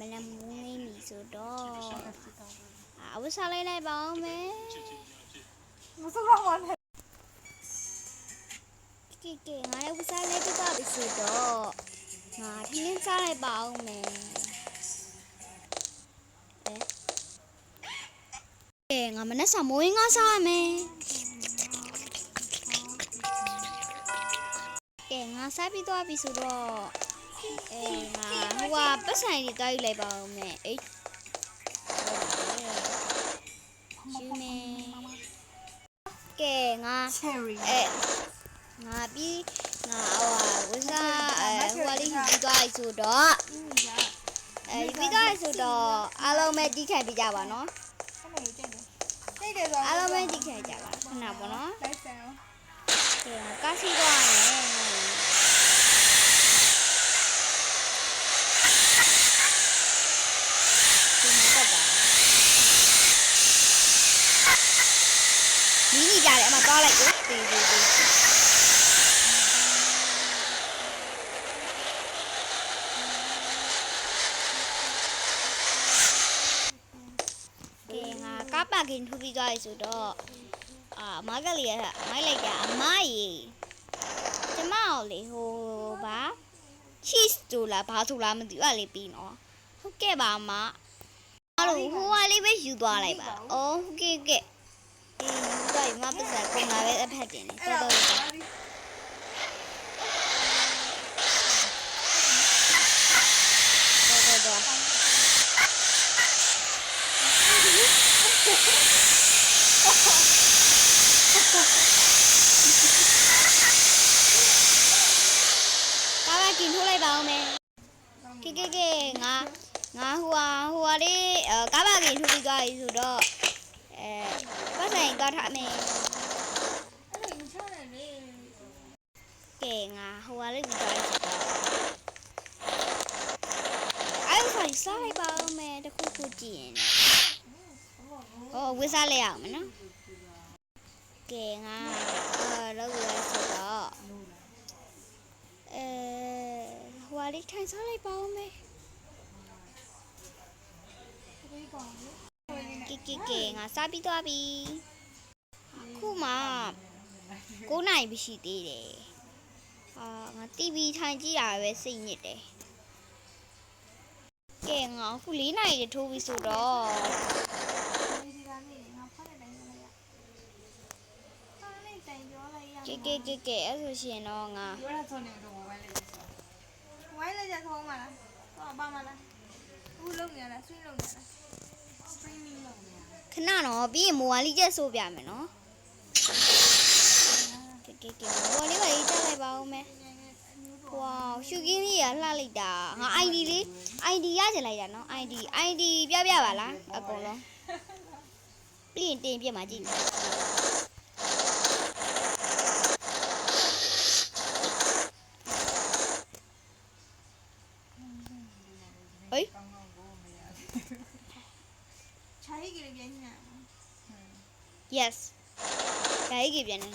မနက်မူးနေပြီဆိုတော့အဝတ်စားလိုက်ပါအောင်မယ်မစိုးတော့ပါနဲ့ကဲငါလည်းဝတ်စားလိုက်ပြီးတော့ပြီဆိုတော့ငါထင်းထင်းစားလိုက်ပါအောင်မယ်ငါမနက်စာမိုးရင်းငါစားရမယ်ငါစားပြီးတော့ပြီဆိုတော့ငါဟိုကပတ်ဆိုင်ကြီးတောက်ယူလိုက်ပါဦးမယ်ယူမယ်ကဲငါ cherry ငါပြီးငါဝစားဟိုကလေးယူပြီးသွားပြီဆိုတော့ယူပြီးသွားပြီဆိုတော့အားလုံးပဲတီးခံပြကြပါနော်အားလုံးပဲတီးခံကြပါခဏပေါ့နော်လိုက်စမ်းကဲကားစီသွားမယ်နီးကြတယ်အမသွားလိုက်ကိုတေးတေးငါကားပါကင်ထူပြီးသွားပြီဆိုတော့မကလေးကမိုက်လိုက်တာအမကြီးကျမကိုလေဟိုပါ cheese တို့လားဘာဆိုလားမသိဘူးအဲ့လေးပြီးနော်ဟုတ်ကဲ့ပါအမအဲ့လိုဟိုကလေးပဲယူသွားလိုက်ပါအော်ဟုတ်ကဲ့ကဲ့တော့ဒီမှာပတ်စံကုန်လာပဲအဖက်တင်နေတော်တော်กินထိုးလိုက်ပါဦးမယ်ကဲငါဟိုလေးကားပါကင်ထိုးပြီးသွားပြီဆိုတော့ပတ်ဆိုင်သွားထားမယ်ကဲငါဟိုလေးပြီးသွားပြီဆိုတော့အဲ့ဆိုင်စားလိုက်ပါဦးမယ်တခုခုကြည့်ရင်ဝစ်စားလိုက်အောင်မနော်ကဲငါလောက်ရဆိုတော့ဟိုလေးထိုင်စားလိုက်ပါဦးမယ်ကဲငါစားပြီးသွားပြီအခုမှ9နိုင်ပြီရှိသေးတယ်ငါ TV ထိုင်ကြည့်တာပဲစိတ်ညစ်တယ်ကဲငါအခု4နိုင်ရထိုးပြီဆိုတော့ကဲအဲ့ဆိုရှင်တော့ငါဝိုင်းလိုက်ကြခေါင်းမလားတော့ပါမလားဦးလုံးနေလားဆွေးလုံးနေလား streaming လုံးနေခဏတော့ပြီးရင်မိုးဝါလီချက်ဆိုးပြမယ်နော်ကဲမိုးဝါလီပါရေးချလိုက်ပါဦးမယ်ဝေါရှူကင်းလေးရလှလိုက်တာငါ ID လေး ID ရချင်လိုက်တာနော် ID ပြပါလားအကုန်လုံးပြီးရင်တင်ပြမှာကြည့်ဟေး차이기를ပြန်ည yes ခြာကြီးပြန်နေ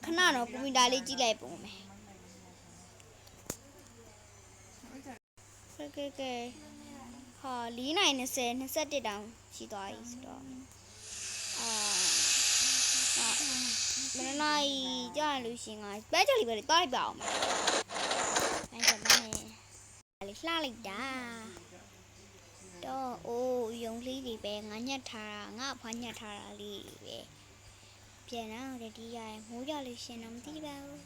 ခဏတော့ကွန်ပျူတာလေးကြည့်လိုက်ပုံမယ်ကဲဟာ4နိုင်20 21တောင်ရှိသွားပြီဆိုတော့မနက်နိုင်ကြာလို့ရှင်ကပဲကြလီပဲတွားလိုက်ပါအောင်အဲ့ဒါမှလည်းလှလိုက်တာတော့အိုးယုံကလေးတွေပဲငါညက်ထားတာငါဖွားညက်ထားတာလေးပဲပြန်တော့တတိယရမိုးကြလို့ရှင်တော့မသိပါဘူး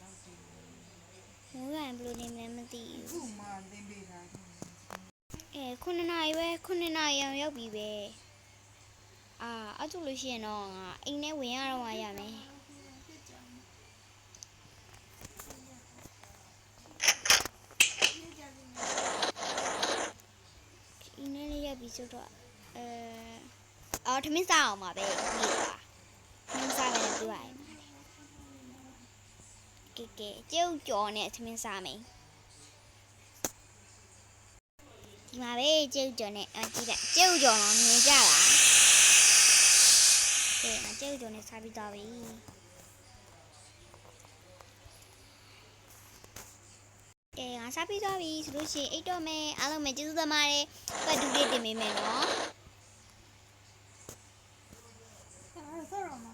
မိုးရရင်ဘယ်လိုနေမလဲမသိဘူးခုမှသင်ပေးတာ9နာရီပဲ9နာရီရောက်ပြီပဲအဲ့ဒါလို့ရှင်တော့ငါအိမ်ထဲဝင်ရတော့မှရမယ်ပြီဆိုတော့ထမင်းစားအောင်ပါပဲဒီပါထမင်းစားမယ်ပြောရရင်ကဲကျုပ်ကြော်နဲ့ထမင်းစားမယ်ဒီမှာပဲကျုပ်ကြော်နဲ့ကြည့်လိုက်ကျုပ်ကြော်တော့မြင်ကြလားကဲငါကျုပ်ကြော်နဲ့စားပြီးတော့ပြီကဲငါ စားပြီးသွားပြီဆိုလို့ရှိရင်အိတ်တော့မယ်အားလုံးပဲကျေးဇူးတင်ပါတယ်ပတ်တူလေးတင်ပေးမယ်နော် ဆော့ရမှာ